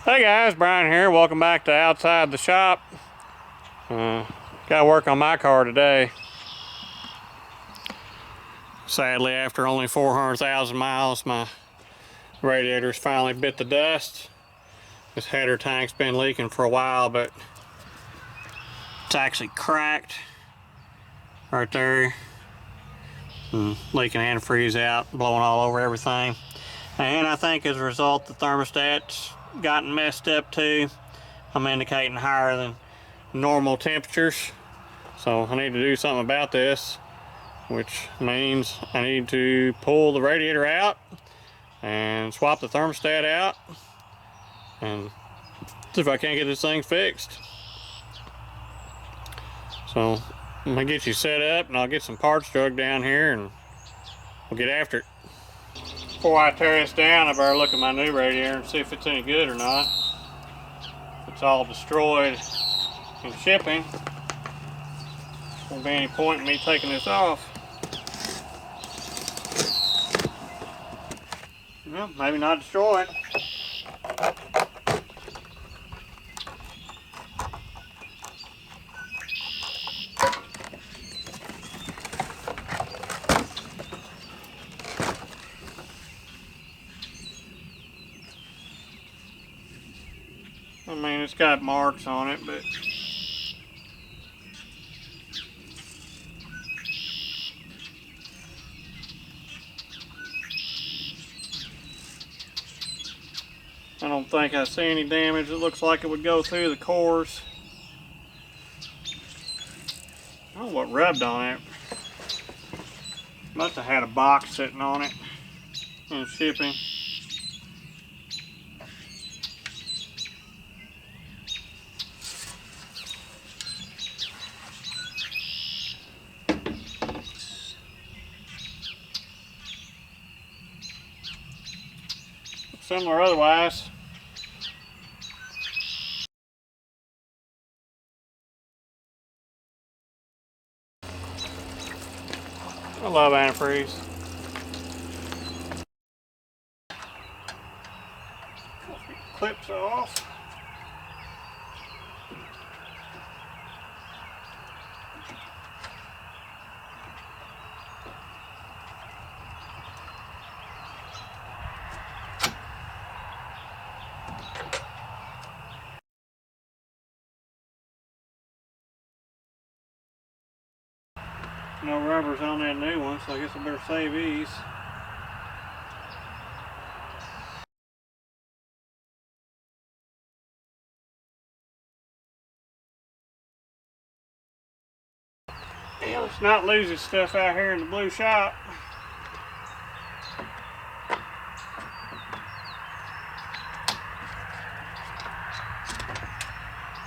Hey guys, Brian here. Welcome back to Outside the Shop. Got to work on my car today. Sadly, after only 400,000 miles, my radiator's finally bit the dust. This header tank's been leaking for a while, but it's actually cracked right there. Leaking antifreeze out, blowing all over everything. And I think as a result, the thermostat's gotten messed up too. I'm indicating higher than normal temperatures. So I need to do something about this, which means I need to pull the radiator out and swap the thermostat out and see if I can't get this thing fixed. So I'm gonna get you set up and I'll get some parts drug down here and we'll get after it. Before I tear this down, I better look at my new radiator and see if it's any good or not. If it's all destroyed in shipping, won't be any point in me taking this off. Well, maybe not destroyed. I mean, it's got marks on it, but I don't think I see any damage. It looks like it would go through the cores. I don't know what rubbed on it. Must have had a box sitting on it in shipping. Similar otherwise. I love antifreeze. Clips off. No rubbers on that new one, so I guess I better save these. Yeah, let's not lose this stuff out here in the blue shop.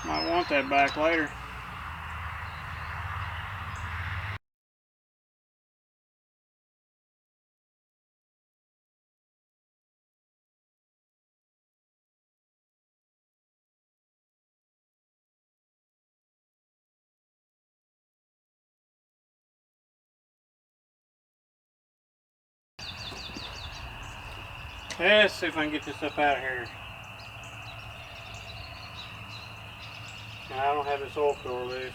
Might want that back later. Let's see if I can get this stuff out of here. I don't have this oil cooler loose.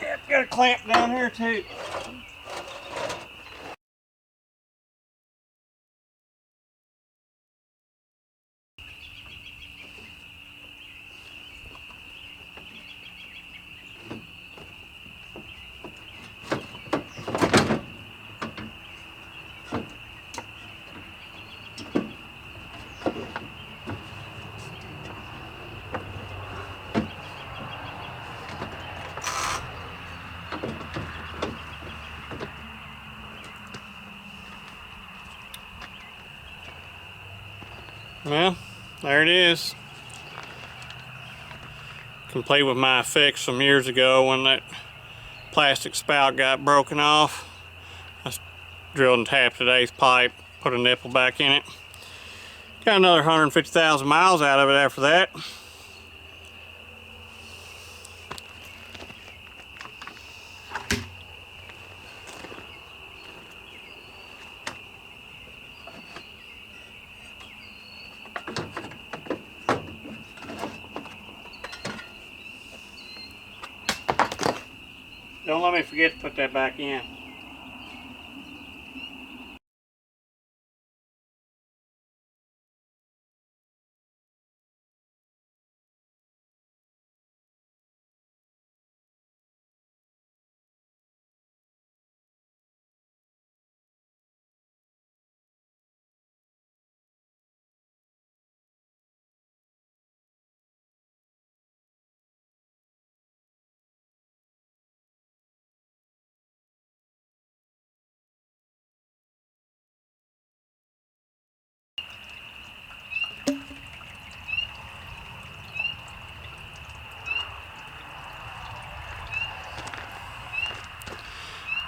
Yeah, it's got a clamp down here too. Well, there it is. Complete with my fix some years ago when that plastic spout got broken off. I drilled and tapped today's pipe, put a nipple back in it. Got another 150,000 miles out of it after that. Don't let me forget to put that back in.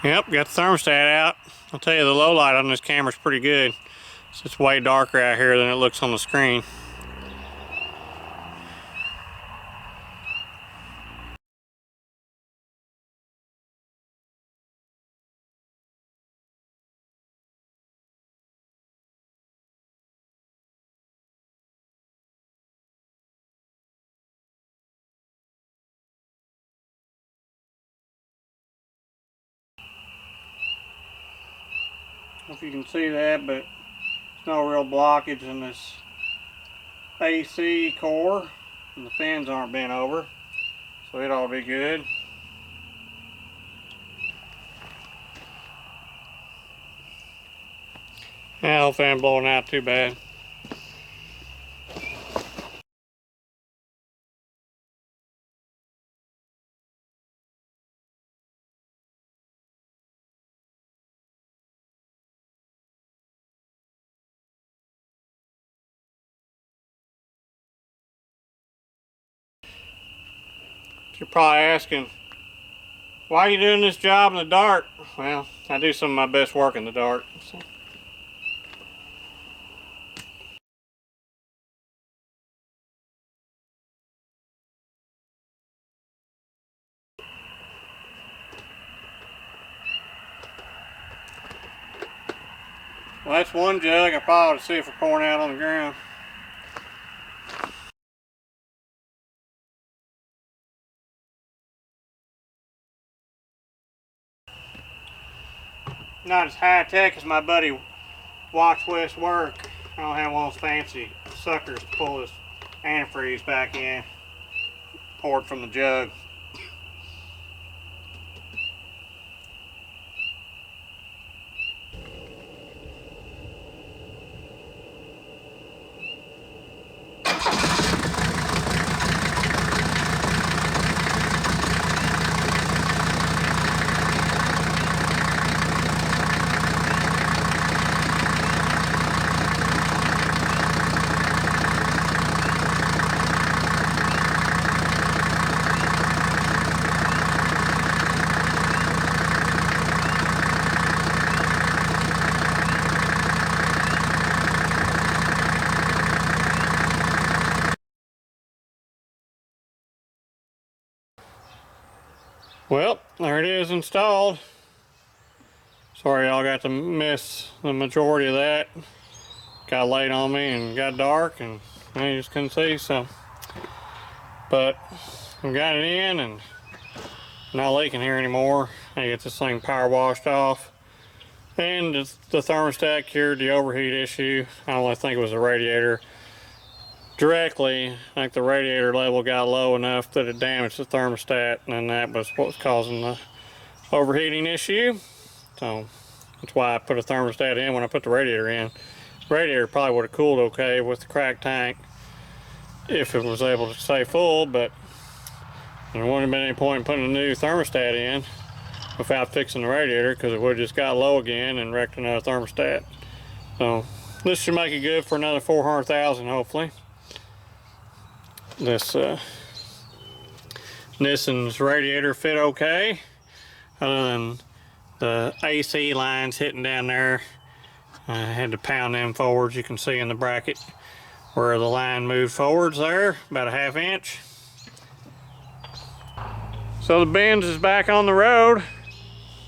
Yep, got the thermostat out. I'll tell you, the low light on this camera is pretty good. So it's way darker out here than it looks on the screen. I don't know if you can see that, but there's no real blockage in this AC core, and the fins aren't bent over, so it ought to be good. Yeah, hopefully I'm blowing out too bad. You're probably asking, why are you doing this job in the dark? Well, I do some of my best work in the dark. So. Well, that's one jug. I probably ought to see if we're pouring out on the ground. Not as high tech as my buddy Watch West work. I don't have one of those fancy suckers to pull this antifreeze back in. Pour it from the jug. Well, there it is installed. Sorry y'all got to miss the majority of that. Got late on me and got dark and I just couldn't see, so. But we got it in and not leaking here anymore. I get this thing power washed off. And the thermostat cured the overheat issue. I only think it was the radiator. Directly, I think the radiator level got low enough that it damaged the thermostat, and that was what was causing the overheating issue. So that's why I put a thermostat in when I put the radiator in. The radiator probably would have cooled okay with the cracked tank if it was able to stay full, but there wouldn't have been any point in putting a new thermostat in without fixing the radiator, because it would have just got low again and wrecked another thermostat. So this should make it good for another 400,000 hopefully. This Nissan's radiator fit okay, other than the AC lines hitting down there. I had to pound them forwards, you can see in the bracket. where the line moved forwards there, about a ½ inch. So the Benz is back on the road,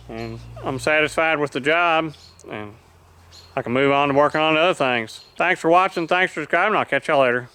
and I'm satisfied with the job, and I can move on to working on other things. Thanks for watching, thanks for subscribing, I'll catch y'all later.